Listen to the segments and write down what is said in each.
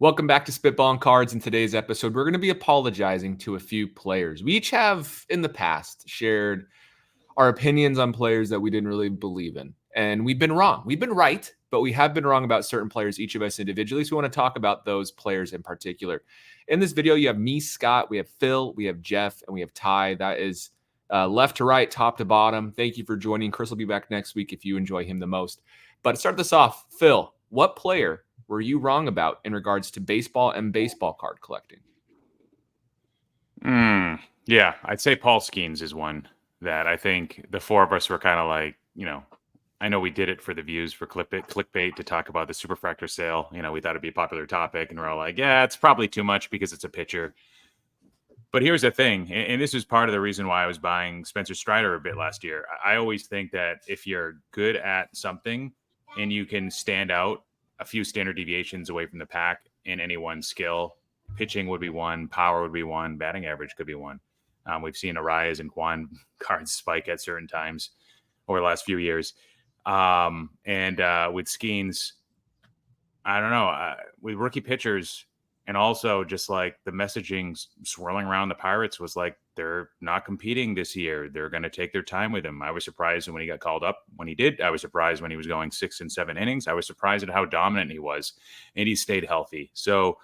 Welcome back to Spitball and Cards. In today's episode, we're going to be apologizing to a few players. We each have, in the past, shared our opinions on players that we didn't really believe in. And we've been wrong. We've been right, but we have been wrong about certain players, each of us individually. So we want to talk about those players in particular. In this video, you have me, Scott, we have Phil, we have Jeff, and we have Ty. That is left to right, top to bottom. Thank you for joining. Chris will be back next week if you enjoy him the most. But to start this off, Phil, what player were you wrong about in regards to baseball and baseball card collecting? Yeah, I'd say Paul Skenes is one that I think the four of us were kind of like, I know we did it for the views for clickbait to talk about the superfractor sale. We thought it'd be a popular topic, and we're all like, yeah, it's probably too much because it's a pitcher. But here's the thing, and this is part of the reason why I was buying Spencer Strider a bit last year. I always think that if you're good at something and you can stand out a few standard deviations away from the pack in any one skill, pitching would be one, power would be one, batting average could be one. We've seen Arias and Quan cards spike at certain times over the last few years. And with Skenes, I don't know, with rookie pitchers, and also just like the messaging swirling around the Pirates was like, they're not competing this year. They're going to take their time with him. I was surprised when he got called up when he did. I was surprised when he was going 6 and 7 innings. I was surprised at how dominant he was, and he stayed healthy. So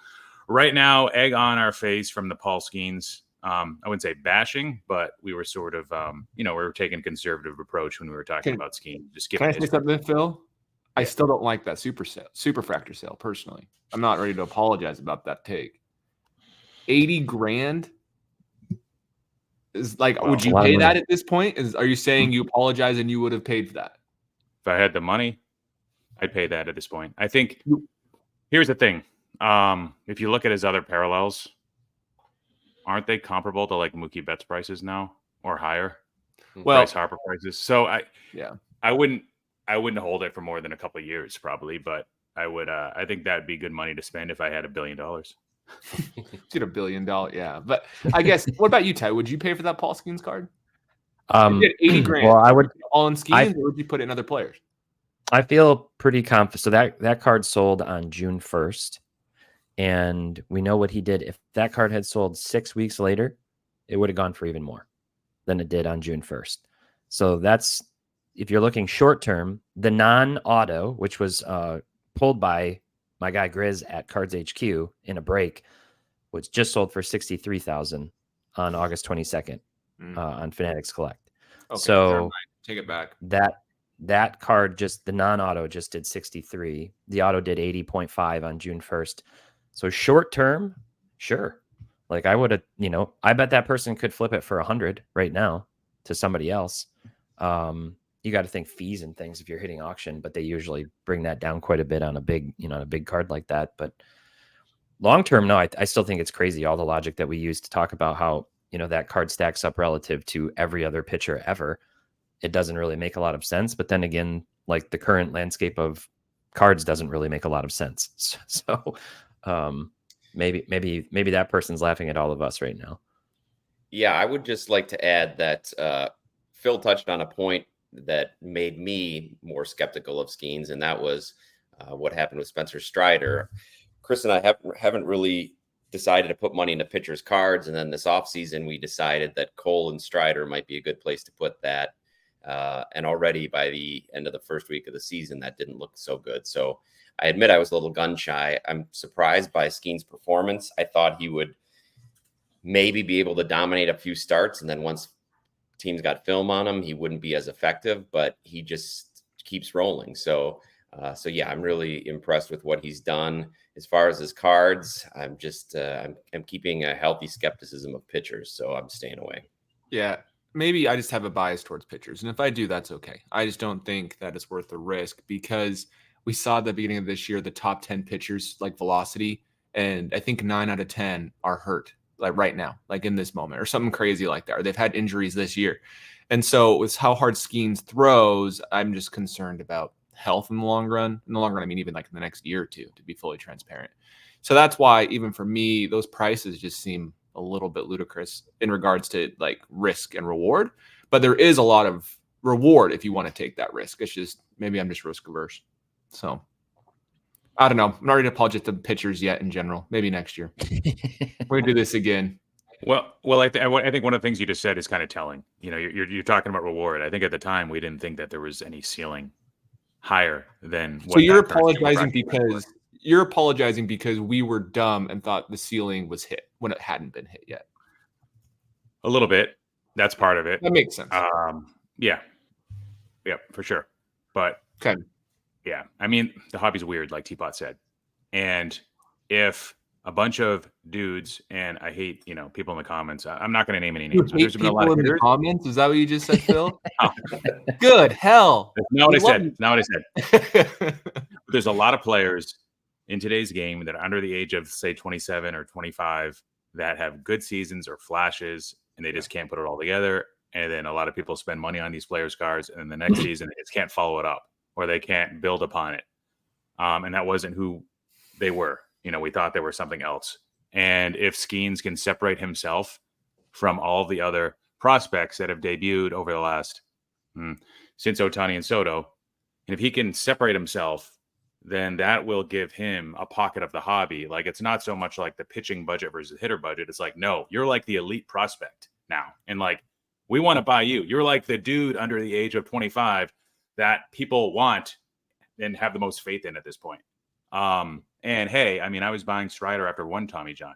right now, egg on our face from the Paul Skenes. I wouldn't say bashing, but we were sort of, we were taking a conservative approach when we were talking about Skenes. Just can I say something, Phil? I still don't like that superfractor sale, personally. I'm not ready to apologize about that take. 80 grand is like, would you pay that at this point? Are you saying you apologize and you would have paid for that? If I had the money, I'd pay that at this point. I think here's the thing. If you look at his other parallels, aren't they comparable to like Mookie Betts prices now or higher? Well, Bryce Harper prices. So I wouldn't hold it for more than a couple of years probably, but I would. I think that'd be good money to spend if I had $1 billion. Get $1 billion, yeah. But I guess, what about you, Ty? Would you pay for that Paul Skenes card? You get 80 grand. Well, I would all in Skenes, or would you put it in other players? I feel pretty confident. So that card sold on June 1st, and we know what he did. If that card had sold 6 weeks later, it would have gone for even more than it did on June 1st. So that's, if you're looking short term, the non-auto, which was pulled by my guy Grizz at Cards HQ in a break, was just sold for $63,000 on August 22nd on Fanatics Collect. Okay, so take it back. That card, just the non-auto, just did 63. The auto did 80.5 on June 1st. So short term, sure. Like I would have, I bet that person could flip it for 100 right now to somebody else. You got to think fees and things if you're hitting auction, but they usually bring that down quite a bit on a big, a big card like that. But long term, no, I still think it's crazy. All the logic that we use to talk about how, that card stacks up relative to every other pitcher ever. It doesn't really make a lot of sense. But then again, like the current landscape of cards doesn't really make a lot of sense. So maybe that person's laughing at all of us right now. Yeah, I would just like to add that Phil touched on a point that made me more skeptical of Skenes, and that was what happened with Spencer Strider. Chris and I haven't really decided to put money into pitchers' cards, and then this offseason we decided that Cole and Strider might be a good place to put that. And already by the end of the first week of the season, that didn't look so good. So I admit I was a little gun shy. I'm surprised by Skenes' performance. I thought he would maybe be able to dominate a few starts, and then once teams got film on him, he wouldn't be as effective, but he just keeps rolling. So yeah, I'm really impressed with what he's done. As far as his cards, I'm just, I'm keeping a healthy skepticism of pitchers, so I'm staying away. Yeah, maybe I just have a bias towards pitchers, and if I do, that's okay. I just don't think that it's worth the risk, because we saw at the beginning of this year, the top 10 pitchers, like velocity, and I think 9 out of 10 are hurt. Like right now, like in this moment, or something crazy like that, or they've had injuries this year. And so with how hard Skenes throws, I'm just concerned about health in the long run. In the long run, I mean, even like in the next year or two, to be fully transparent. So that's why, even for me, those prices just seem a little bit ludicrous in regards to like risk and reward. But there is a lot of reward if you want to take that risk. It's just, maybe I'm just risk averse. So I don't know. I'm not ready to apologize to pitchers yet in general. Maybe next year. We're going to do this again. Well, I think one of the things you just said is kind of telling. You're talking about reward. I think at the time we didn't think that there was any ceiling higher than what. So you're apologizing because we were dumb and thought the ceiling was hit when it hadn't been hit yet. A little bit. That's part of it. That makes sense. Yeah, for sure. But okay. Yeah, I mean, the hobby's weird, like Teapot said. And if a bunch of dudes, and I hate, people in the comments, I'm not going to name any names. But there's been a lot of hitters. Comments. Is that what you just said, Phil? Oh. Good hell. That's not what I said. There's a lot of players in today's game that are under the age of, say, 27 or 25 that have good seasons or flashes, and they just can't put it all together. And then a lot of people spend money on these players' cards, and then the next season, they just can't follow it up, or they can't build upon it. And that wasn't who they were. We thought they were something else. And if Skenes can separate himself from all the other prospects that have debuted over the last, since Ohtani and Soto, and if he can separate himself, then that will give him a pocket of the hobby. Like, it's not so much like the pitching budget versus hitter budget. It's like, no, you're like the elite prospect now. And like, we want to buy you. You're like the dude under the age of 25 that people want and have the most faith in at this point. And hey, I mean, I was buying Strider after one Tommy John.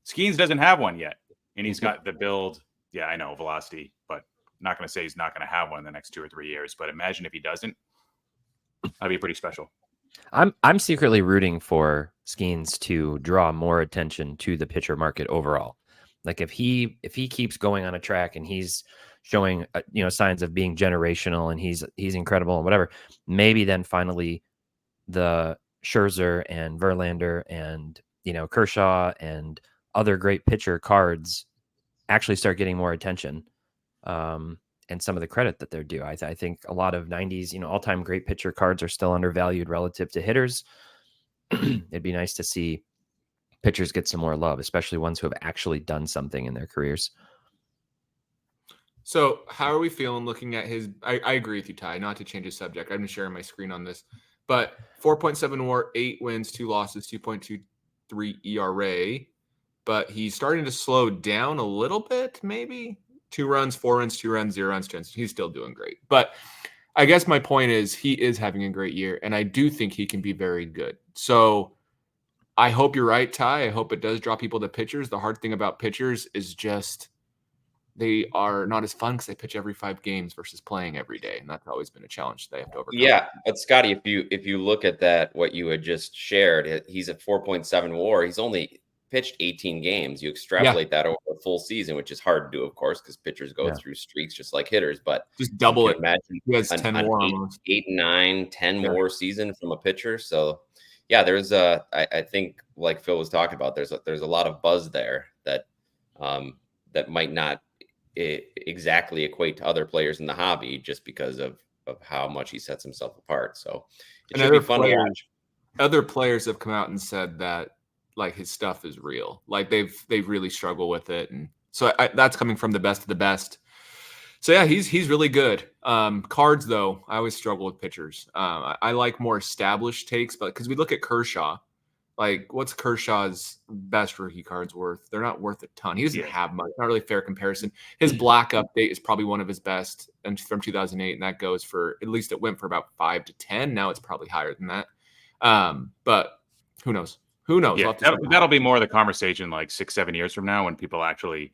Skenes doesn't have one yet, and he's got the build. Yeah, I know, velocity, but not going to say he's not going to have one in the next 2 or 3 years. But imagine if he doesn't, that'd be pretty special. I'm secretly rooting for Skenes to draw more attention to the pitcher market overall. Like if he keeps going on a track and he's showing signs of being generational and he's incredible and whatever, maybe then finally the Scherzer and Verlander and Kershaw and other great pitcher cards actually start getting more attention and some of the credit that they're due. I think a lot of 90s all-time great pitcher cards are still undervalued relative to hitters. It'd be nice to see pitchers get some more love, especially ones who have actually done something in their careers. So how are we feeling looking at his I agree with you, Ty, not to change the subject. I'm sharing my screen on this. But 4.7 WAR, 8 wins, 2 losses, 2.23 ERA. But he's starting to slow down a little bit, maybe. 2 runs, 4 runs, 2 runs, 0 runs, 2 runs. He's still doing great. But I guess my point is he is having a great year, and I do think he can be very good. So I hope you're right, Ty. I hope it does draw people to pitchers. The hard thing about pitchers is just they are not as fun because they pitch every 5 games versus playing every day, and that's always been a challenge they have to overcome. Yeah, but Scotty, if you look at that, what you had just shared, he's at 4.7 WAR. He's only pitched 18 games. You extrapolate that over a full season, which is hard to do, of course, because pitchers go through streaks just like hitters. But just double it. Imagine he has 10 WAR almost. 8, 9, 10 WAR season from a pitcher. So yeah, there's I think like Phil was talking about, there's a lot of buzz there that that might not exactly equate to other players in the hobby just because of how much he sets himself apart. So it should be fun to watch. Other players have come out and said that like his stuff is real. Like they've really struggled with it. And so that's coming from the best of the best. So yeah, he's really good. Cards though, I always struggle with pitchers. I like more established takes, but because we look at Kershaw, like what's Kershaw's best rookie cards worth? They're not worth a ton. He doesn't have much. Not really a fair comparison. His black update is probably one of his best and from 2008, and that goes for at least it went for about 5 to 10. Now it's probably higher than that. But who knows? Who knows? Yeah, that'll be more of the conversation like 6-7 years from now when people actually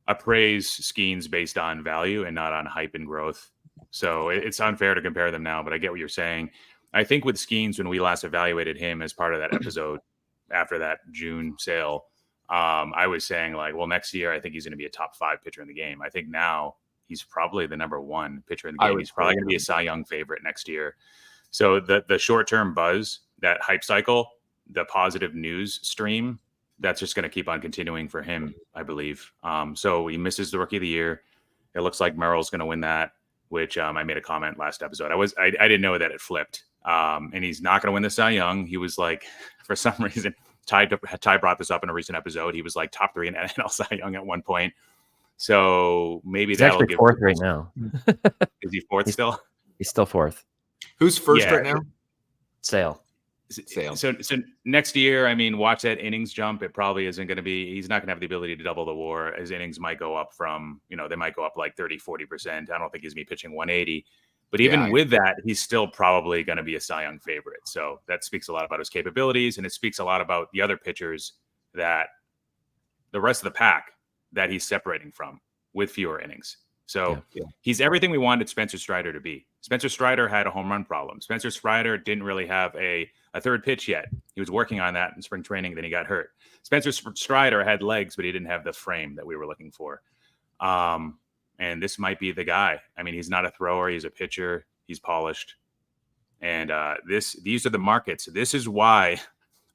appraise Skenes based on value and not on hype and growth. So it's unfair to compare them now, but I get what you're saying. I think with Skenes, when we last evaluated him as part of that episode after that June sale, I was saying like, well, next year, I think he's going to be a top 5 pitcher in the game. I think now he's probably the number 1 pitcher in the game. He's probably going to be a Cy Young favorite next year. So the short-term buzz, that hype cycle, the positive news stream, that's just going to keep on continuing for him, I believe. So he misses the Rookie of the Year. It looks like Merrill's going to win that, which I made a comment last episode. I didn't know that it flipped. And he's not going to win the Cy Young. He was like, for some reason, Ty brought this up in a recent episode. He was like top 3 in NL Cy Young at one point. So maybe he's that'll actually give 4th right now. Is he 4th still? He's still 4th. Who's first right now? Sale. sale. So next year, I mean, watch that innings jump. It probably isn't going to be, he's not going to have the ability to double the WAR. His innings might go up from, they might go up like 30-40%. I don't think he's going to be pitching 180. But even with that, he's still probably going to be a Cy Young favorite. So that speaks a lot about his capabilities, and it speaks a lot about the other pitchers that the rest of the pack that he's separating from with fewer innings. So he's everything we wanted Spencer Strider to be. Spencer Strider had a home run problem. Spencer Strider didn't really have a third pitch yet. He was working on that in spring training. Then he got hurt. Spencer Strider had legs, but he didn't have the frame that we were looking for. And this might be the guy. I mean, he's not a thrower. He's a pitcher. He's polished. And these are the markets. This is why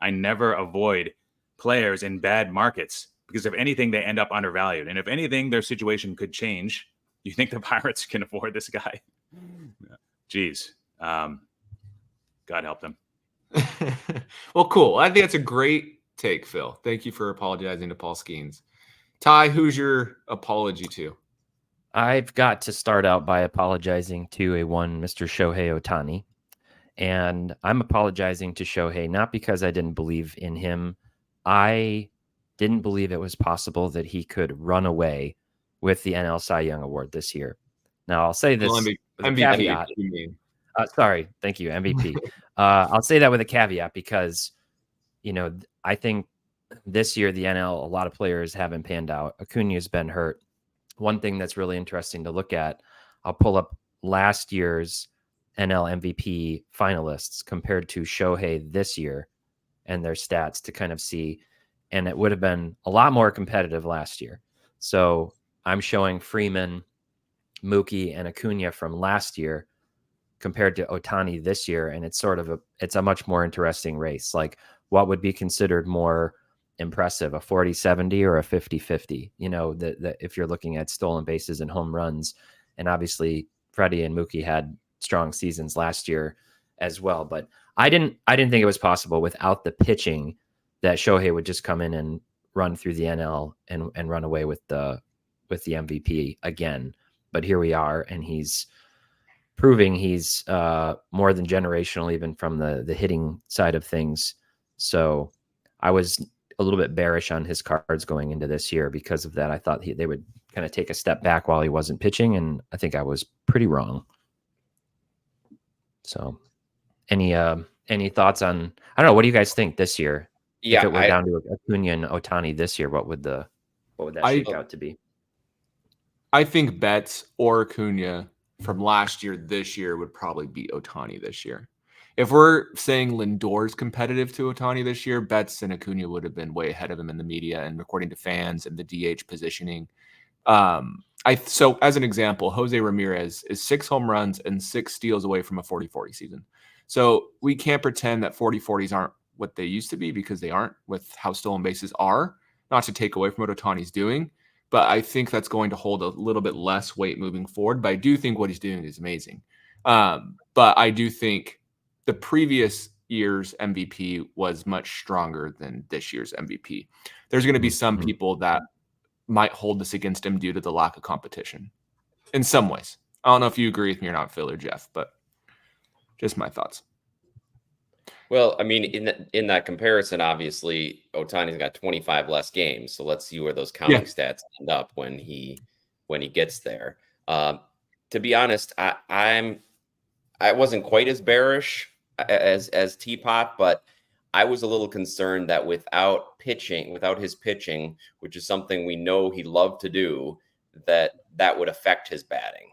I never avoid players in bad markets, because if anything, they end up undervalued. And if anything, their situation could change. You think the Pirates can afford this guy? Jeez. God help them. Well, cool. I think that's a great take, Phil. Thank you for apologizing to Paul Skenes. Ty, who's your apology to? I've got to start out by apologizing to Mr. Shohei Ohtani. And I'm apologizing to Shohei, not because I didn't believe in him. I didn't believe it was possible that he could run away with the NL Cy Young Award this year. Now, I'll say this with a caveat. You mean. Sorry. Thank you, MVP. I'll say that with a caveat because, I think this year the NL, a lot of players haven't panned out. Acuna's been hurt. One thing that's really interesting to look at, I'll pull up last year's NL MVP finalists compared to Shohei this year and their stats to kind of see. And it would have been a lot more competitive last year. So I'm showing Freeman, Mookie, and Acuna from last year compared to Ohtani this year. And it's it's a much more interesting race. Like, what would be considered more impressive, a 40-70 or a 50-50? That if you're looking at stolen bases and home runs, and obviously Freddie and Mookie had strong seasons last year as well. But I didn't think it was possible without the pitching that Shohei would just come in and run through the NL and run away with the MVP again. But here we are, and he's proving he's more than generational, even from the hitting side of things. So I was a little bit bearish on his cards going into this year because of that. I thought they would kind of take a step back while he wasn't pitching, and I think I was pretty wrong. So any thoughts on, I don't know, what do you guys think this year? Yeah, if it were down to Acuna and Ohtani this year, what would that shake out to be? I think Betts or Acuna from last year this year would probably be Ohtani this year. If we're saying Lindor's competitive to Ohtani this year, Betts and Acuna would have been way ahead of him in the media and according to fans and the DH positioning. So as an example, Jose Ramirez is 6 home runs and 6 steals away from a 40-40 season. So we can't pretend that 40-40s aren't what they used to be, because they aren't with how stolen bases are. Not to take away from what Ohtani's doing, but I think that's going to hold a little bit less weight moving forward. But I do think what he's doing is amazing. But I do think the previous year's MVP was much stronger than this year's MVP. There's going to be some people that might hold this against him due to the lack of competition in some ways. I don't know if you agree with me or not, Phil or Jeff, but just my thoughts. Well, I mean, in that comparison, obviously, Ohtani's got 25 less games. So let's see where those counting stats end up when he gets there. To be honest, I wasn't quite as bearish as Teapot, but I was a little concerned that without his pitching, which is something we know he loved to do, that would affect his batting.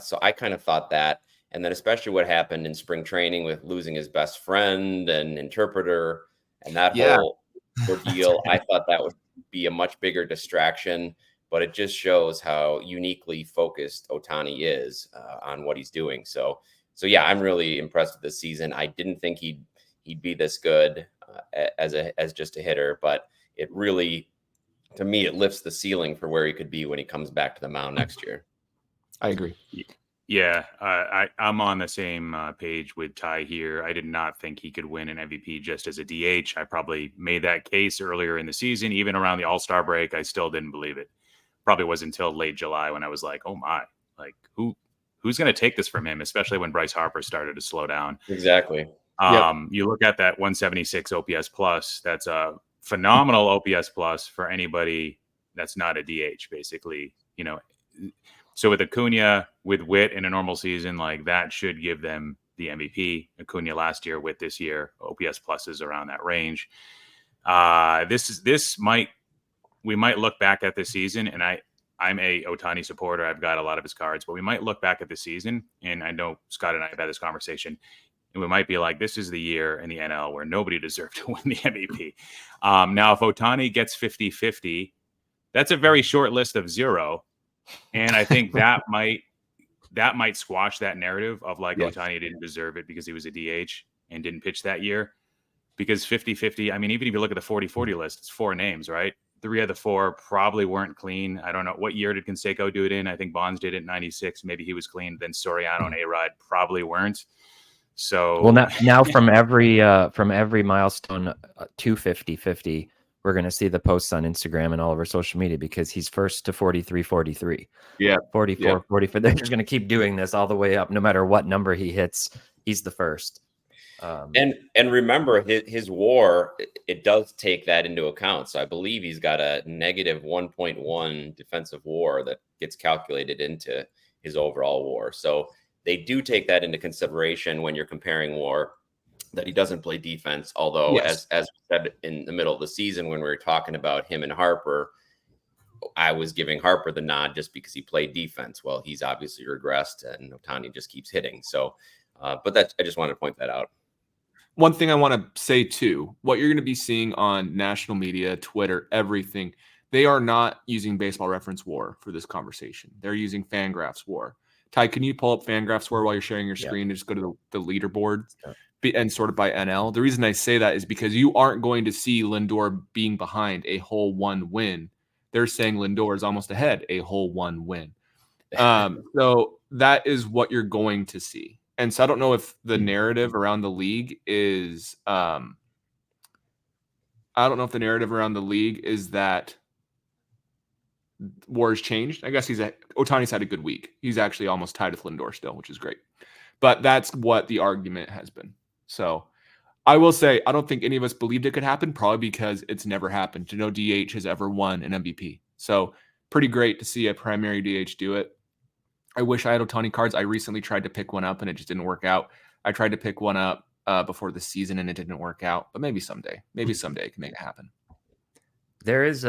So I kind of thought that. And then especially what happened in spring training with losing his best friend and interpreter and that whole ordeal, I thought that would be a much bigger distraction. But it just shows how uniquely focused Ohtani is on what he's doing. So yeah, I'm really impressed with this season. I didn't think he'd be this good as just a hitter, but it really, to me, it lifts the ceiling for where he could be when he comes back to the mound next year. I agree. Yeah, I'm on the same page with Ty here. I did not think he could win an MVP just as a DH. I probably made that case earlier in the season, even around the All-Star break. I still didn't believe it. Probably was until late July when I was like, oh my, like who's going to take this from him, especially when Bryce Harper started to slow down. Exactly. You look at that 176 OPS plus, that's a phenomenal OPS plus for anybody that's not a DH, basically. So with Acuna, with Witt in a normal season, like that should give them the MVP. Acuna last year, Witt this year, OPS pluses around that range. We might look back at this season, and I'm a Ohtani supporter. I've got a lot of his cards, but we might look back at the season, and I know Scott and I have had this conversation, and we might be like, this is the year in the NL where nobody deserved to win the MVP. Now, if Ohtani gets 50-50, that's a very short list of 0. And I think that might squash that narrative of like Ohtani didn't deserve it because he was a DH and didn't pitch that year. Because 50-50, I mean, even if you look at the 40-40 list, it's 4 names, right? 3 of the 4 probably weren't clean. I don't know. What year did Canseco do it in? I think Bonds did it in 96. Maybe he was clean. Then Soriano and A-Rod probably weren't. So now from every milestone to 50-50, we're going to see the posts on Instagram and all over social media because he's first to 43-43. Yeah. 44. They're just going to keep doing this all the way up. No matter what number he hits, he's the first. And remember his WAR, it does take that into account. So I believe he's got a negative 1.1 defensive WAR that gets calculated into his overall WAR. So they do take that into consideration when you're comparing WAR, that he doesn't play defense. Although, as we said in the middle of the season, when we were talking about him and Harper, I was giving Harper the nod just because he played defense. Well, he's obviously regressed, and Ohtani just keeps hitting. So, but I just wanted to point that out. One thing I want to say too, what you're going to be seeing on national media, Twitter, everything, they are not using Baseball Reference WAR for this conversation. They're using Fangraphs WAR. Ty, can you pull up Fangraphs WAR while you're sharing your screen and just go to the leaderboard and sort of by NL? The reason I say that is because you aren't going to see Lindor being behind a whole 1 win. They're saying Lindor is almost ahead, a whole 1 win. So that is what you're going to see. And so I don't know if the narrative around the league is that WAR's changed. I guess Ohtani's had a good week. He's actually almost tied with Lindor still, which is great. But that's what the argument has been. So I will say I don't think any of us believed it could happen, probably because it's never happened. No DH has ever won an MVP. So pretty great to see a primary DH do it. I wish I had Ohtani cards. I recently tried to pick one up and it just didn't work out. I tried to pick one up before the season and it didn't work out. But maybe someday I can make it happen. There is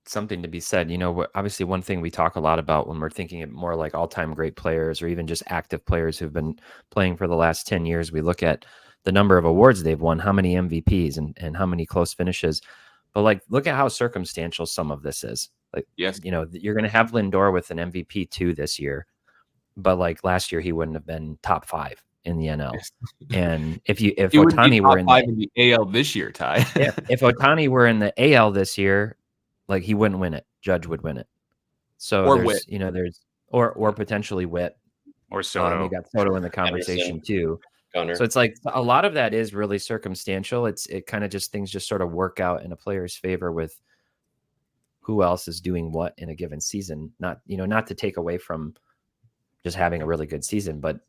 something to be said. Obviously one thing we talk a lot about when we're thinking of more like all-time great players or even just active players who've been playing for the last 10 years, we look at the number of awards they've won, how many MVPs and how many close finishes. But like, look at how circumstantial some of this is. Like, yes, you're going to have Lindor with an MVP 2 this year, but like last year he wouldn't have been top 5 in the NL. Yes. And if Ohtani were in the AL this year, Ty, if Ohtani were in the AL this year, like he wouldn't win it. Judge would win it. So or Witt. There's or potentially Witt or Soto. We got Soto in the conversation Anderson, too. Gunner. So it's like a lot of that is really circumstantial. It kind of just things just sort of work out in a player's favor with who else is doing what in a given season. Not to take away from just having a really good season, but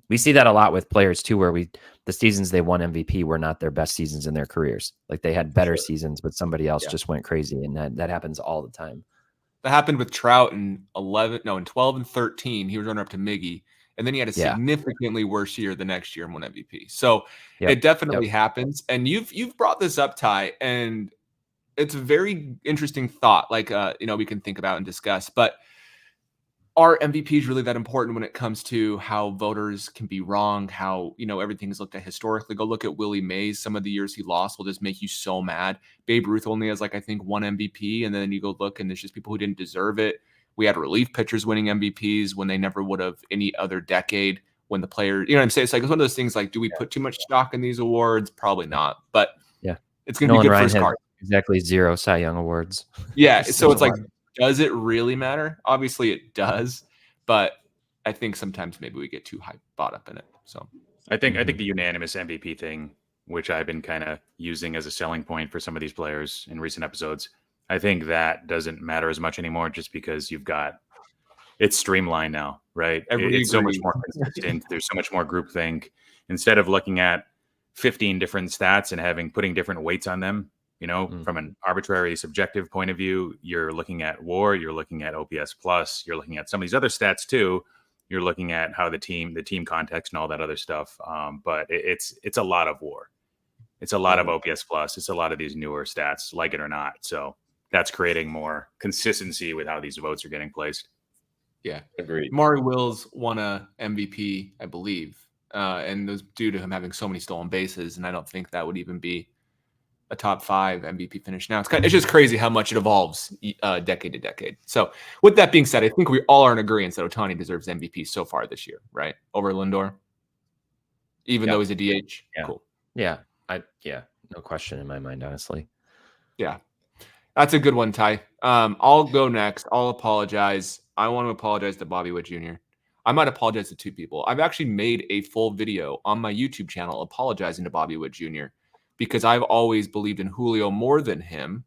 we see that a lot with players too, where the seasons they won MVP were not their best seasons in their careers. Like they had better seasons, but somebody else just went crazy, and that happens all the time. That happened with Trout in 12 and 13. He was runner up to Miggy, and then he had a significantly worse year the next year and won MVP. So it definitely happens. And you've brought this up, Ty, and it's a very interesting thought. Like we can think about and discuss, but are MVPs really that important when it comes to how voters can be wrong, how, everything is looked at historically? Go look at Willie Mays. Some of the years he lost will just make you so mad. Babe Ruth only has, I think, 1 MVP, and then you go look, and there's just people who didn't deserve it. We had relief pitchers winning MVPs when they never would have any other decade when the player, what I'm saying? It's like, it's one of those things like, do we put too much stock in these awards? Probably not, but it's going to be good for his card. Exactly 0 Cy Young awards. Yeah, so it's like, does it really matter? Obviously it does, but I think sometimes maybe we get too bought up in it. So I think the unanimous MVP thing, which I've been kind of using as a selling point for some of these players in recent episodes, I think that doesn't matter as much anymore just because it's streamlined now, right? It's so much more consistent. There's so much more groupthink. Instead of looking at 15 different stats and putting different weights on them. From an arbitrary subjective point of view, you're looking at WAR, you're looking at OPS plus, you're looking at some of these other stats too. You're looking at how the team context and all that other stuff. But it's a lot of WAR. It's a lot of OPS plus. It's a lot of these newer stats, like it or not. So that's creating more consistency with how these votes are getting placed. Yeah, agreed. Maury Wills won a MVP, I believe, and it was due to him having so many stolen bases. And I don't think that would even be a top 5 MVP finish now. It's just crazy how much it evolves decade to decade. So with that being said, I think we all are in agreement that Ohtani deserves MVP so far this year, right? Over Lindor, even though he's a DH. Yeah. Cool. Yeah. No question in my mind, honestly. Yeah. That's a good one, Ty. I'll go next. I'll apologize. I want to apologize to Bobby Witt Jr. I might apologize to 2 people. I've actually made a full video on my YouTube channel apologizing to Bobby Witt Jr. because I've always believed in Julio more than him,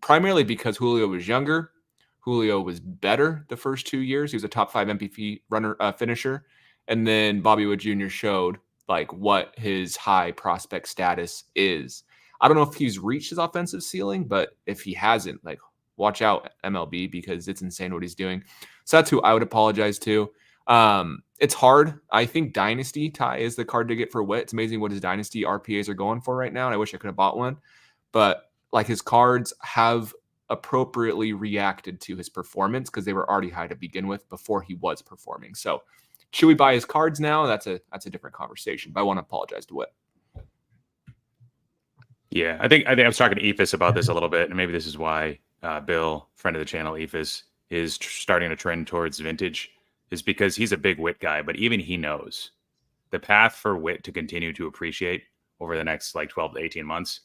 primarily because Julio was younger. Julio was better the first 2 years. He was a top 5 MVP runner finisher. And then Bobby Witt Jr. showed like what his high prospect status is. I don't know if he's reached his offensive ceiling, but if he hasn't, like, watch out, MLB, because it's insane what he's doing. So that's who I would apologize to. It's hard. I think Dynasty Ty is the card to get for Witt. It's amazing what his Dynasty RPAs are going for right now, and I wish I could have bought one. But like his cards have appropriately reacted to his performance because they were already high to begin with before he was performing. So should we buy his cards now? That's a different conversation. But I want to apologize to Witt. Yeah, I think I was talking to Ephus about this a little bit, and maybe this is why Bill, friend of the channel, Ephus, is starting to trend towards vintage, is because he's a big Witt guy, but even he knows the path for Witt to continue to appreciate over the next like 12 to 18 months.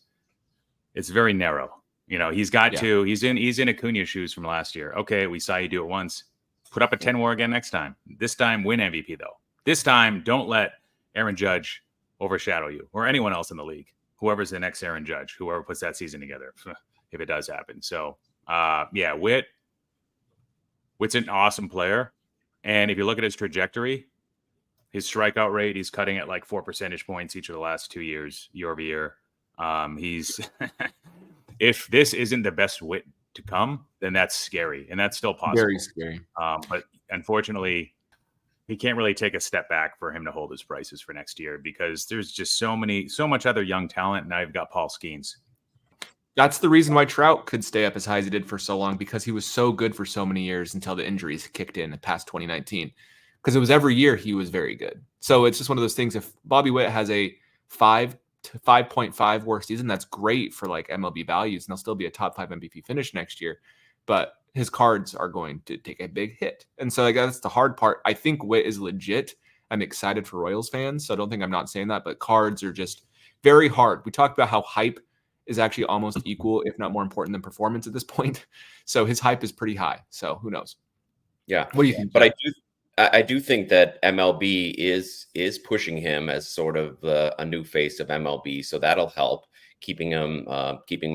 It's very narrow. He's got to. He's in Acuna shoes from last year. Okay, we saw you do it once. Put up a 10 WAR again next time. This time, win MVP though. This time, don't let Aaron Judge overshadow you or anyone else in the league. Whoever's the next Aaron Judge, whoever puts that season together, if it does happen. So, Witt's an awesome player. And if you look at his trajectory, his strikeout rate, he's cutting at like 4 percentage points each of the last 2 years, year over year. He's if this isn't the best Witt to come, then that's scary. And that's still possible. Very scary. But unfortunately, he can't really take a step back for him to hold his prices for next year because there's just so much other young talent. Now you've got Paul Skenes. That's the reason why Trout could stay up as high as he did for so long, because he was so good for so many years until the injuries kicked in past 2019. Because it was every year he was very good. So it's just one of those things. If Bobby Witt has a 5 to 5.5 WAR season, that's great for like MLB values, and he'll still be a top 5 MVP finish next year. But his cards are going to take a big hit. And so like, that's the hard part. I think Witt is legit. I'm excited for Royals fans, so I don't think I'm not saying that, but cards are just very hard. We talked about how hype is actually almost equal, if not more important than performance at this point. So his hype is pretty high. So who knows? Yeah. What do you think? But I do think that MLB is pushing him as sort of a new face of MLB. So that'll help keeping him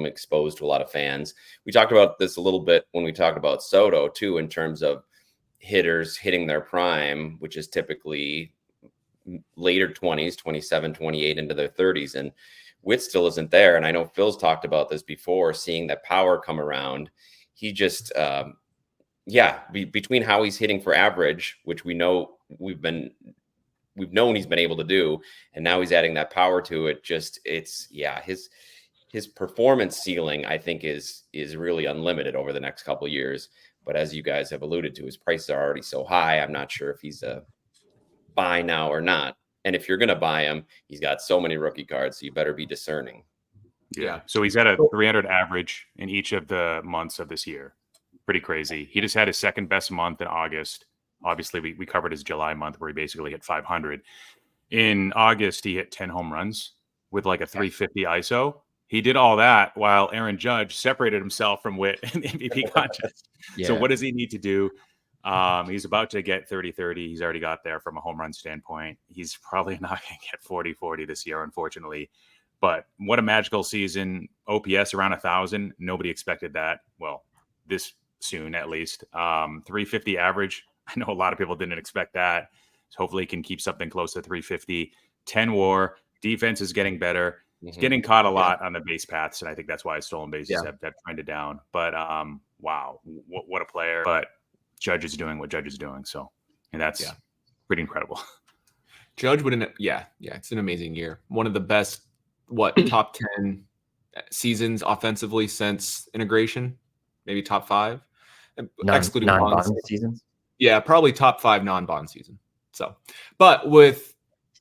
exposed to a lot of fans. We talked about this a little bit when we talked about Soto too, in terms of hitters hitting their prime, which is typically later 20s, 27, 28 into their 30s. And Witt still isn't there. And I know Phil's talked about this before, seeing that power come around. He just, between how he's hitting for average, which we know we've known he's been able to do, and now he's adding that power to it. His performance ceiling, I think, is really unlimited over the next couple of years. But as you guys have alluded to, his prices are already so high. I'm not sure if he's a buy now or not. And if you're going to buy him, he's got so many rookie cards, so you better be discerning. Yeah. So he's at a 300 average in each of the months of this year. Pretty crazy. He just had his second best month in August. Obviously, we covered his July month where he basically hit 500. In August, he hit 10 home runs with like a 350 ISO. He did all that while Aaron Judge separated himself from Witt in the MVP contest. Yeah. So what does he need to do? He's about to get 30-30. He's already got there from a home run standpoint. He's probably not going to get 40-40 this year, unfortunately. But what a magical season. OPS around 1,000. Nobody expected that. Well, this soon at least. 350 average. I know a lot of people didn't expect that. So hopefully he can keep something close to 350. 10 WAR. Defense is getting better. He's Mhm. getting caught a lot on the base paths, and I think that's why his stolen bases Yeah. have trended down. But wow, what a player! But Judge is doing what Judge is doing, so and that's pretty incredible. Judge wouldn't. Yeah, it's an amazing year. One of the best, top 10 seasons offensively since integration, maybe top 5, excluding non-bond Bonds. seasons. Yeah, probably top 5 non-bond season. So, but with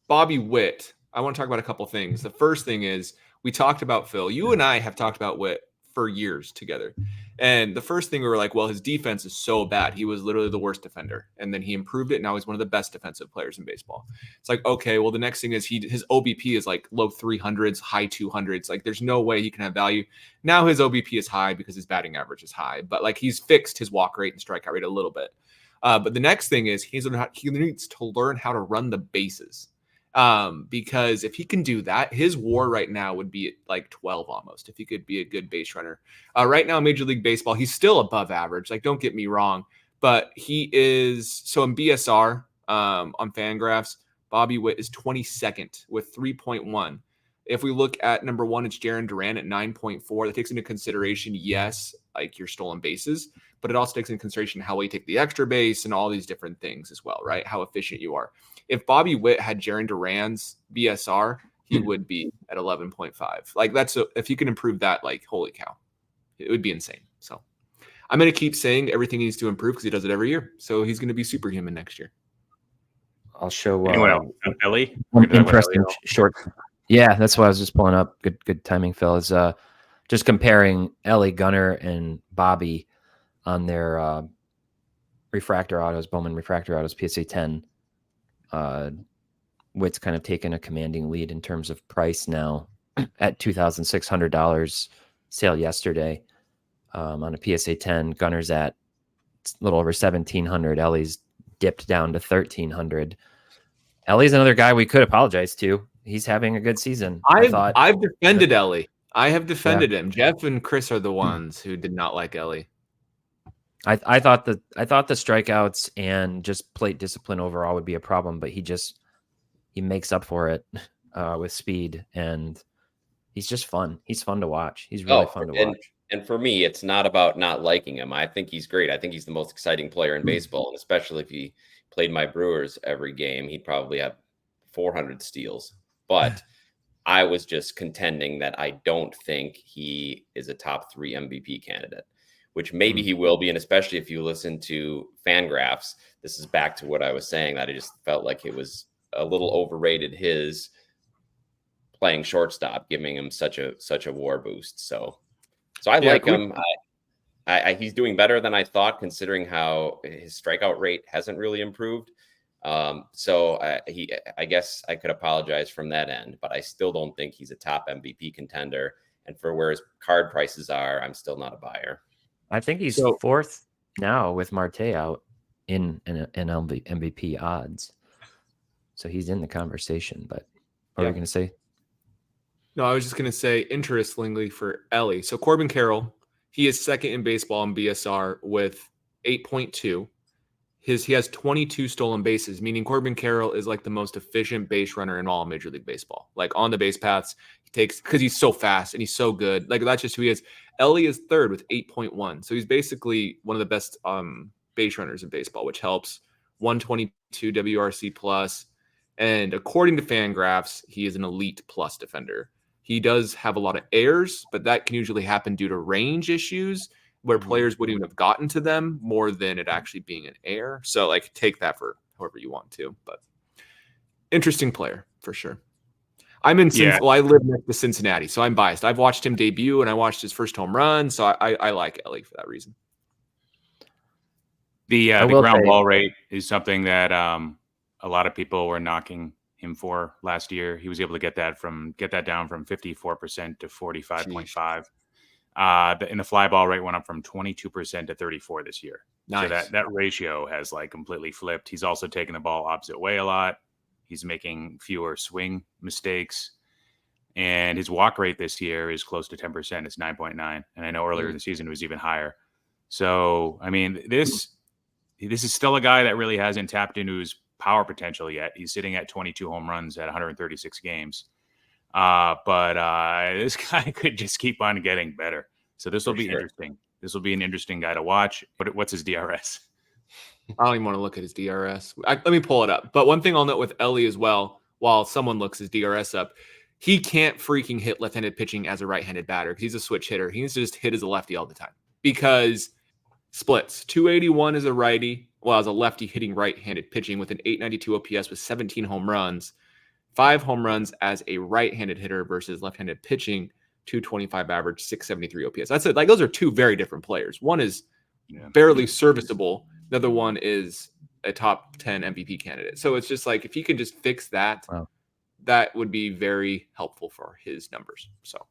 Bobby Witt, I want to talk about a couple things. The first thing is we talked about Phil. You and I have talked about Witt for years together. And the first thing we were like, well, his defense is so bad. He was literally the worst defender. And then he improved it. Now he's one of the best defensive players in baseball. It's like, okay, well, the next thing is his OBP is like low 300s, high 200s. Like there's no way he can have value. Now his OBP is high because his batting average is high. But like he's fixed his walk rate and strikeout rate a little bit. But the next thing is he needs to learn how to run the bases. Because if he can do that, his WAR right now would be at like 12 almost, if he could be a good base runner. Right now, Major League Baseball, he's still above average. Like, don't get me wrong, but he is. So in BSR, on Fangraphs, Bobby Witt is 22nd with 3.1. If we look at number 1, it's Jarren Duran at 9.4. That takes into consideration, yes, like your stolen bases, but it also takes into consideration how well you take the extra base and all these different things as well, right? How efficient you are. If Bobby Witt had Jarren Duran's BSR, he would be at 11.5. Like if you can improve that, like holy cow, it would be insane. So I'm going to keep saying everything needs to improve because he does it every year. So he's going to be superhuman next year. I'll show Anyone else? Elly? one interesting short. Yeah, that's what I was just pulling up. Good timing, Phil. Is just comparing Elly, Gunnar, and Bobby on their refractor autos, Bowman refractor autos, PSA 10. Witt's kind of taken a commanding lead in terms of price now at $2,600 sale yesterday on a PSA 10. Gunner's at a little over 1,700. Elly's dipped down to 1,300. Elly's another guy we could apologize to. He's having a good season. I've defended Elly. I have defended him. Jeff and Chris are the ones who did not like Elly. I thought the strikeouts and just plate discipline overall would be a problem, but he makes up for it with speed, and he's just fun. He's fun to watch. He's really fun to watch. And for me, it's not about not liking him. I think he's great. I think he's the most exciting player in baseball, and especially if he played my Brewers every game, he'd probably have 400 steals. But I was just contending that I don't think he is a top 3 MVP candidate, which maybe he will be. And especially if you listen to Fangraphs, this is back to what I was saying, that I just felt like it was a little overrated, his playing shortstop, giving him such a WAR boost. So I like him. He's doing better than I thought, considering how his strikeout rate hasn't really improved. I guess I could apologize from that end, but I still don't think he's a top MVP contender. And for where his card prices are, I'm still not a buyer. I think he's 4th now with Marte out in MVP odds. So he's in the conversation, but what are you going to say? No, I was just going to say, interestingly for Elly, so Corbin Carroll, he is 2nd in baseball in BSR with 8.2. He has 22 stolen bases, meaning Corbin Carroll is like the most efficient base runner in all of Major League Baseball. Like on the base paths, because he's so fast and he's so good. Like that's just who he is. Elly is 3rd with 8.1. So he's basically one of the best base runners in baseball, which helps. 122 WRC plus. And according to Fangraphs, he is an elite plus defender. He does have a lot of errors, but that can usually happen due to range issues where players wouldn't even have gotten to them more than it actually being an error. So like take that for however you want to, but interesting player for sure. I'm in Well, I live next to Cincinnati, so I'm biased. I've watched him debut and I watched his first home run. So I like Elly for that reason. The ground ball rate is something that a lot of people were knocking him for last year. He was able to get that down from 54% to 45.5. And the fly ball rate went up from 22% to 34% this year. Nice. So that ratio has like completely flipped. He's also taking the ball opposite way a lot. He's making fewer swing mistakes. And his walk rate this year is close to 10%. It's 9.9. And I know earlier in the season it was even higher. So, I mean, this is still a guy that really hasn't tapped into his power potential yet. He's sitting at 22 home runs at 136 games. But this guy could just keep on getting better. So this will For be sure. interesting. This will be an interesting guy to watch. But what's his DRS? I don't even want to look at his DRS. Let me pull it up. But one thing I'll note with Elly as well, while someone looks his DRS up, he can't freaking hit left-handed pitching as a right-handed batter because he's a switch hitter. He needs to just hit as a lefty all the time because splits 281 as a righty, while as a lefty hitting right-handed pitching with an 892 OPS with 17 home runs, 5 home runs as a right-handed hitter versus left-handed pitching, 225 average, 673 OPS. That's it. Like those are two very different players. One is barely serviceable. The other one is a top 10 MVP candidate. So it's just like if he can just fix that, Wow. that would be very helpful for his numbers. So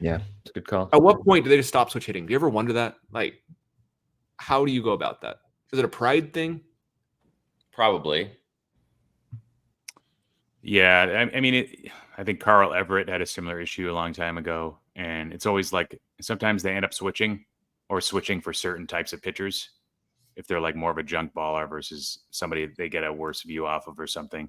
Yeah, it's a good call. at what point do they just stop switch hitting? Do you ever wonder that? Like, how do you go about that? Is it a pride thing? Probably. Yeah, I mean, I think Carl Everett had a similar issue a long time ago, and it's always like sometimes they end up switching for certain types of pitchers if they're like more of a junk baller versus somebody they get a worse view off of or something.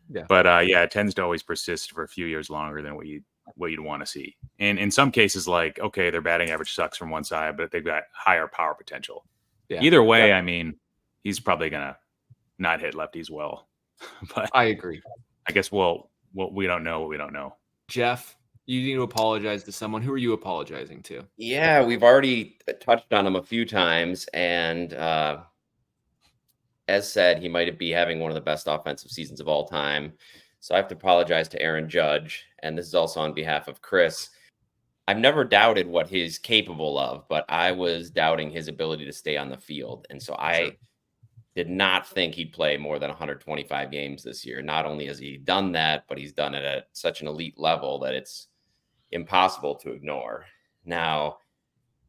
Yeah. But yeah, it tends to always persist for a few years longer than what you'd want to see. And in some cases, like, okay, their batting average sucks from one side, but they've got higher power potential. Yeah. Either way, I mean, he's probably gonna not hit lefties well. But I agree. I guess we don't know what we don't know. Jeff, you need to apologize to someone. Who are you apologizing to? Yeah, we've already touched on him a few times, and as said, he might be having one of the best offensive seasons of all time. So I have to apologize to Aaron Judge, and this is also on behalf of Chris. I've never doubted what he's capable of, but I was doubting his ability to stay on the field, and so I did not think he'd play more than 125 games this year. Not only has he done that, but he's done it at such an elite level that it's impossible to ignore. Now,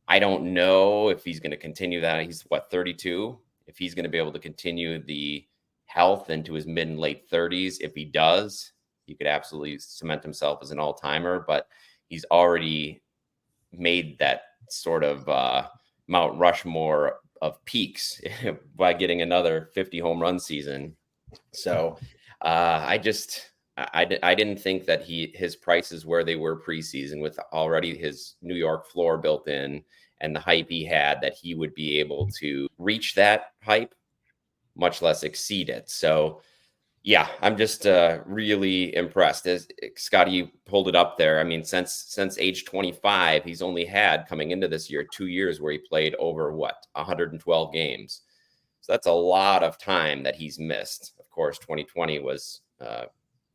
I don't know if he's going to continue that. He's 32? If he's going to be able to continue the health into his mid and late 30s. If he does, he could absolutely cement himself as an all-timer, but he's already made that sort of Mount Rushmore of peaks by getting another 50 home run season. So I didn't think that his prices where they were preseason with already his New York floor built in and the hype he had, that he would be able to reach that hype, much less exceed it. So yeah, I'm just really impressed. As Scotty, you pulled it up there. I mean, since age 25, he's only had, coming into this year, 2 years where he played over 112 games. So that's a lot of time that he's missed. Of course, 2020 was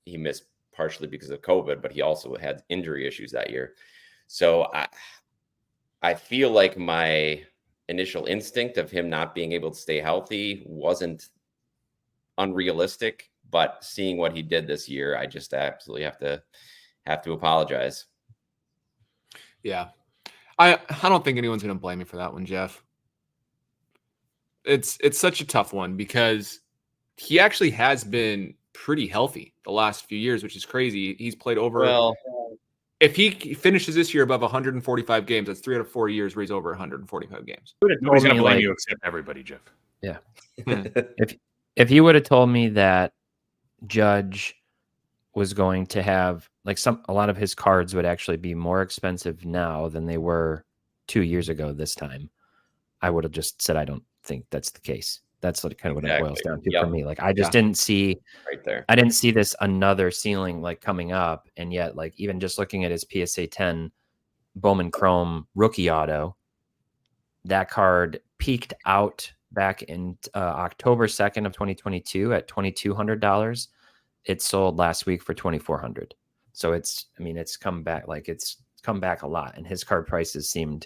he missed partially because of COVID, but he also had injury issues that year. So I feel like my initial instinct of him not being able to stay healthy wasn't unrealistic. But seeing what he did this year, I just absolutely have to apologize. Yeah. I don't think anyone's going to blame me for that one, Jeff. It's such a tough one because he actually has been pretty healthy the last few years, which is crazy. He's played over if he finishes this year above 145 games, that's 3 out of 4 years where he's over 145 games. Nobody's going to blame you except everybody, Jeff. Yeah. If he would have told me that Judge was going to have a lot of his cards would actually be more expensive now than they were 2 years ago this time, I would have just said I don't think that's the case. That's kind of what it boils down to for me. Like I just didn't see right there. I didn't see this another ceiling like coming up, and yet like even just looking at his PSA 10 Bowman Chrome rookie auto, that card peaked out back in October 2nd of 2022 at $2,200. It sold last week for $2,400. So it's come back, it's come back a lot. And his card prices seemed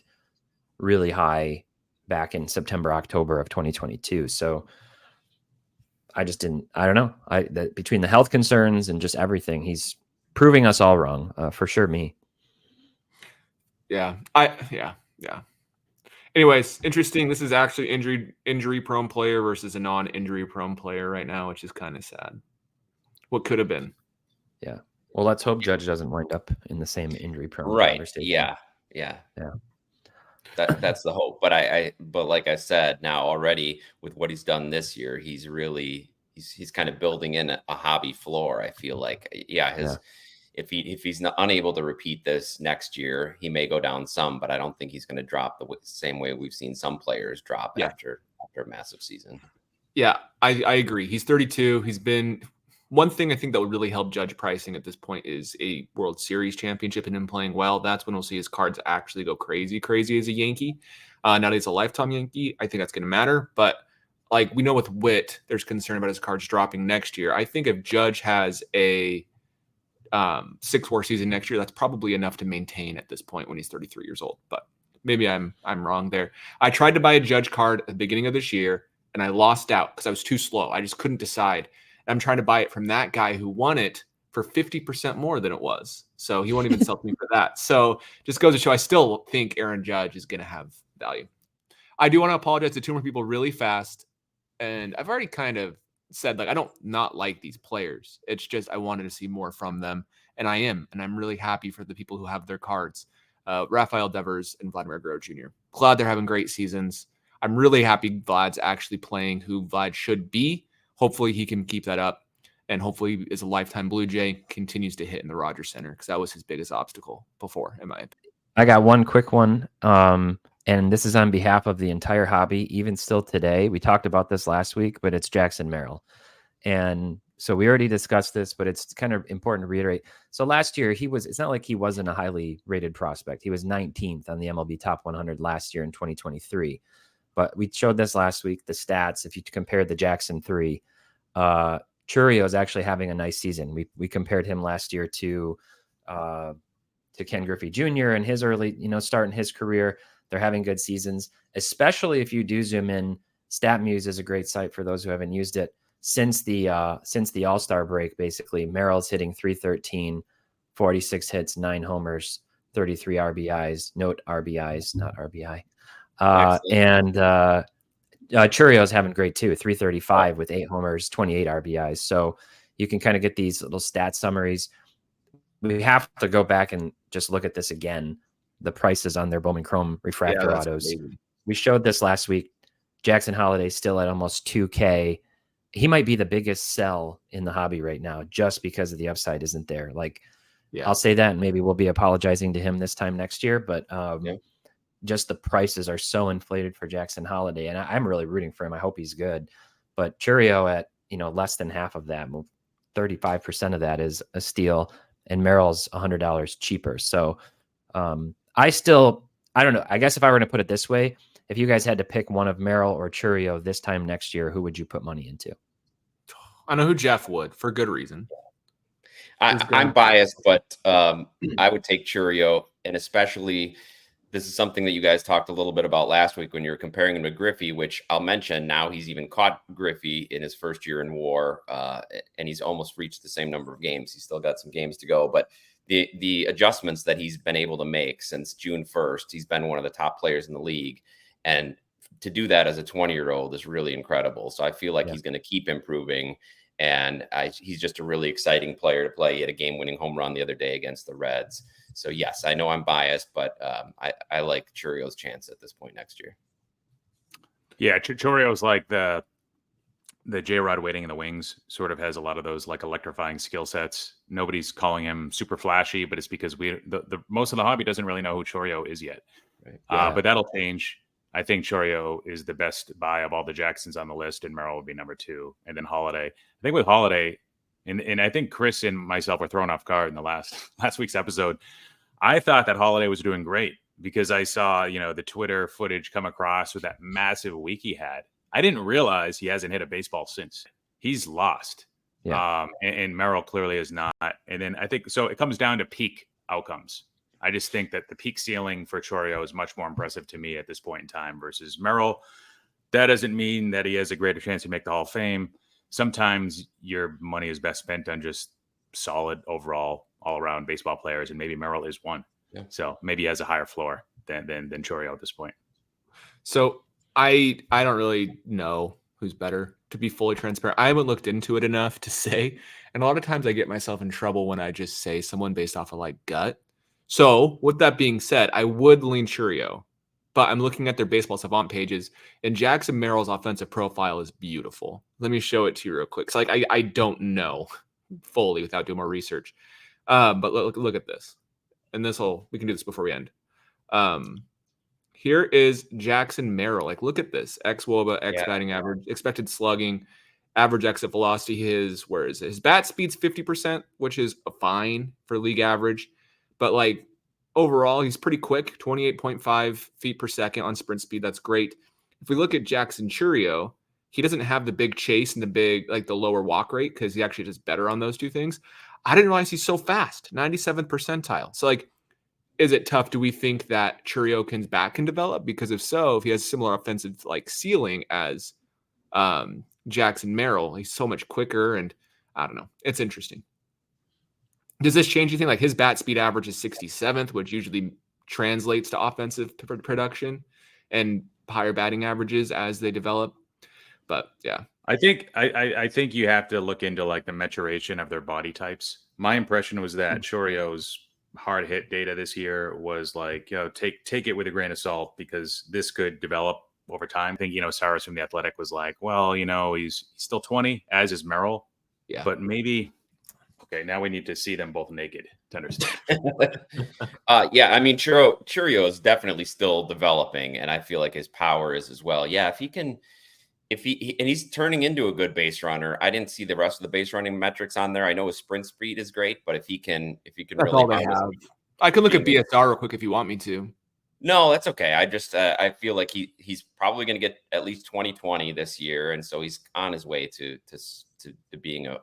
really high back in September, October of 2022. So I don't know. Between the health concerns and just everything, he's proving us all wrong, for sure. Me. Yeah. Anyways, interesting. This is actually injury prone player versus a non-injury prone player right now, which is kind of sad. What could have been. Yeah. Well, let's hope Judge doesn't wind up in the same injury prone conversation. Yeah. That's the hope. But but like I said, now already with what he's done this year, he's kind of building in a hobby floor. I feel like, if he's not unable to repeat this next year, he may go down some, but I don't think he's going to drop the same way we've seen some players drop after a massive season. Yeah, I agree. He's 32. He's been one thing I think that would really help judge pricing at this point is a World Series championship and him playing well. That's when we'll see his cards actually go crazy as a Yankee. Now that he's a lifetime Yankee, I think that's going to matter. But like we know with Witt, there's concern about his cards dropping next year. I think if Judge has a 6-WAR season next year, that's probably enough to maintain at this point when he's 33 years old. But maybe I'm wrong there. I tried to buy a Judge card at the beginning of this year, and I lost out because I was too slow. I just couldn't decide. I'm trying to buy it from that guy who won it for 50% more than it was. So he won't even sell me for that. So just goes to show I still think Aaron Judge is going to have value. I do want to apologize to two more people really fast. And I've already kind of said, like, I don't not like these players. It's just I wanted to see more from them. And I am. And I'm really happy for the people who have their cards. Rafael Devers and Vladimir Guerrero Jr. Glad they're having great seasons. I'm really happy Vlad's actually playing who Vlad should be. Hopefully he can keep that up. And hopefully as a lifetime Blue Jay continues to hit in the Rogers Center because that was his biggest obstacle before, in my opinion. I got one quick one. And this is on behalf of the entire hobby, even still today. We talked about this last week, but it's Jackson Merrill. And so we already discussed this, but it's kind of important to reiterate. So last year, it's not like he wasn't a highly rated prospect. He was 19th on the MLB Top 100 last year in 2023. But we showed this last week, the stats. If you compare the Jackson 3, Chourio is actually having a nice season. We compared him last year to Ken Griffey Jr. and his early, start in his career. They're having good seasons, especially if you do zoom in. StatMuse is a great site for those who haven't used it. Since the All-Star break, basically, Merrill's hitting 313, 46 hits, 9 homers, 33 RBIs. Note RBIs, not RBI. And Chourio's having great too, 335 with 8 homers, 28 RBIs. So you can kind of get these little stat summaries. We have to go back and just look at this again. The prices on their Bowman Chrome refractor autos. Amazing. We showed this last week. Jackson Holliday still at almost 2K. He might be the biggest sell in the hobby right now just because of the upside isn't there. Like, I'll say that, and maybe we'll be apologizing to him this time next year, but just the prices are so inflated for Jackson Holliday, and I'm really rooting for him. I hope he's good. But Chourio at less than half of that, 35% of that is a steal, and Merrill's $100 cheaper. So I don't know. I guess if I were to put it this way, if you guys had to pick one of Merrill or Chourio this time next year, who would you put money into? I know who Jeff would, for good reason. I'm biased, but I would take Chourio, and especially this is something that you guys talked a little bit about last week when you were comparing him to Griffey, which I'll mention now he's even caught Griffey in his first year in WAR, and he's almost reached the same number of games. He's still got some games to go, but the adjustments that he's been able to make since June 1st, he's been one of the top players in the league. And to do that as a 20-year-old is really incredible. So I feel like he's going to keep improving. And he's just a really exciting player to play. He had a game-winning home run the other day against the Reds. So, yes, I know I'm biased, but I like Chourio's chance at this point next year. Yeah, Chourio's like the J-Rod waiting in the wings, sort of has a lot of those like electrifying skill sets. Nobody's calling him super flashy, but it's because the most of the hobby doesn't really know who Chourio is yet. Right. But that'll change. I think Chourio is the best buy of all the Jacksons on the list, and Merrill would be number 2, and then Holliday. I think with Holliday, and I think Chris and myself were thrown off guard in the last week's episode. I thought that Holliday was doing great because I saw the Twitter footage come across with that massive week he had. I didn't realize he hasn't hit a baseball since. He's lost. Yeah. And Merrill clearly is not. And then I think so. It comes down to peak outcomes. I just think that the peak ceiling for Chourio is much more impressive to me at this point in time versus Merrill. That doesn't mean that he has a greater chance to make the Hall of Fame. Sometimes your money is best spent on just solid overall, all-around baseball players, and maybe Merrill is one. Yeah. So maybe he has a higher floor than Chourio at this point. So I don't really know who's better, to be fully transparent. I haven't looked into it enough to say, and a lot of times I get myself in trouble when I just say someone based off of like gut. So with that being said, I would lean Chourio, but I'm looking at their Baseball Savant pages, and Jackson Merrill's offensive profile is beautiful. Let me show it to you real quick. So I don't know fully without doing more research, But look at this. And we can do this before we end. Here is Jackson Merrill. Like, look at this. X-WOBA, X-batting average, expected slugging, average exit velocity. His bat speed's 50%, which is fine for league average. But, like, overall, he's pretty quick, 28.5 feet per second on sprint speed. That's great. If we look at Jackson Chourio, he doesn't have the big chase and the lower walk rate because he actually does better on those two things. I didn't realize he's so fast, 97th percentile. So, like, is it tough? Do we think that Chourio can develop? Because if so, if he has similar offensive like ceiling as Jackson Merrill, he's so much quicker, and I don't know. It's interesting. Does this change anything? Like his bat speed average is 67th, which usually translates to offensive production and higher batting averages as they develop. But yeah, I think you have to look into like the maturation of their body types. My impression was that Chourio's hard hit data this year was like, take it with a grain of salt because this could develop over time. I think, Cyrus from The Athletic was like, well, he's still 20, as is Merrill. Yeah. But maybe, okay, now we need to see them both naked to understand. Yeah, I mean, Chourio is definitely still developing, and I feel like his power is as well. Yeah, and he's turning into a good base runner. I didn't see the rest of the base running metrics on there. I know his sprint speed is great, but if he can that's really all they have. I can look at BSR real quick if you want me to. No, that's okay. I just I feel like he's probably going to get at least 2020 this year, and so he's on his way to being a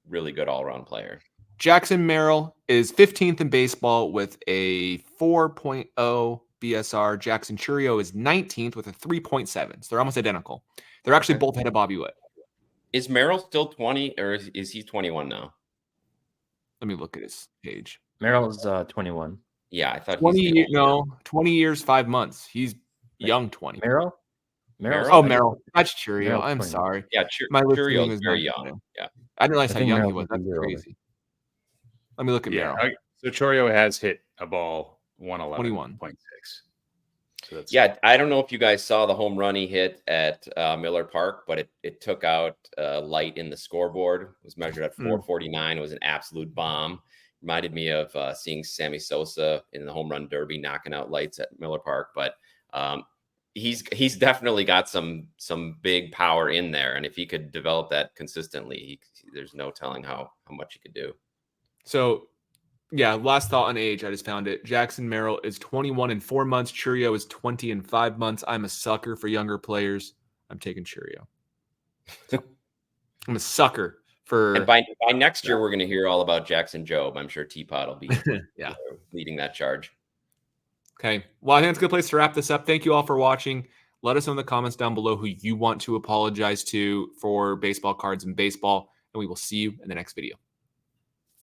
really good all-around player. Jackson Merrill is 15th in baseball with a 4.0 BSR. Jackson Chourio is 19th with a 3.7. So they're almost identical. They're actually both ahead of Bobby Witt. Is Merrill still 20 or is he 21 now? Let me look at his page. Merrill's 21. Yeah, I thought 20 years, 5 months. He's young 20. Merrill? Oh, Merrill. That's Chourio. I'm 20. sorry. Yeah, Chourio is very young. Yeah. I didn't realize how young he Merrill's was. That's crazy. Let me look at Merrill. So Chourio has hit a ball 111.6. So yeah, I don't know if you guys saw the home run he hit at Miller Park, but it took out light in the scoreboard. It was measured at 449. It was an absolute bomb. Reminded me of seeing Sammy Sosa in the home run derby knocking out lights at Miller Park. But he's definitely got some big power in there, and if he could develop that consistently, there's no telling how much he could do. So, yeah, last thought on age. I just found it. Jackson Merrill is 21 in 4 months. Chourio is 20 in 5 months. I'm a sucker for younger players. I'm taking Chourio. I'm a sucker for. And by next year, we're going to hear all about Jackson Jobe. I'm sure Teapot will be leading that charge. Okay. Well, I think it's a good place to wrap this up. Thank you all for watching. Let us know in the comments down below who you want to apologize to for baseball cards and baseball, and we will see you in the next video.